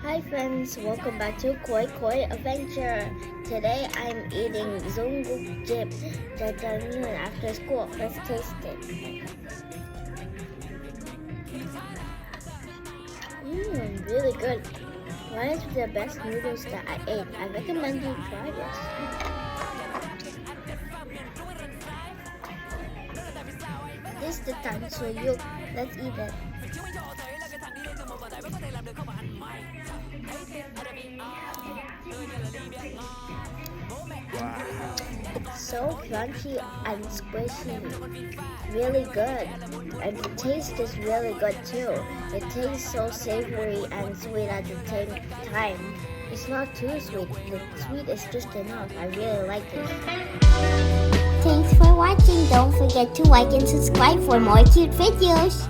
Hi friends, welcome back to KOIKOIadventure. Today I'm eating jjimjib jajangmyeon after school. Let's taste it. Really good. One of the best noodles that I ate. I recommend you try this. This is the tangsuyuk. Let's eat it. So crunchy and squishy, really good, and the taste is really good too. It tastes so savory and sweet at the same time. It's not too sweet, the sweet is just enough. I really like it. Thanks for watching. Don't forget to like and subscribe for more cute videos.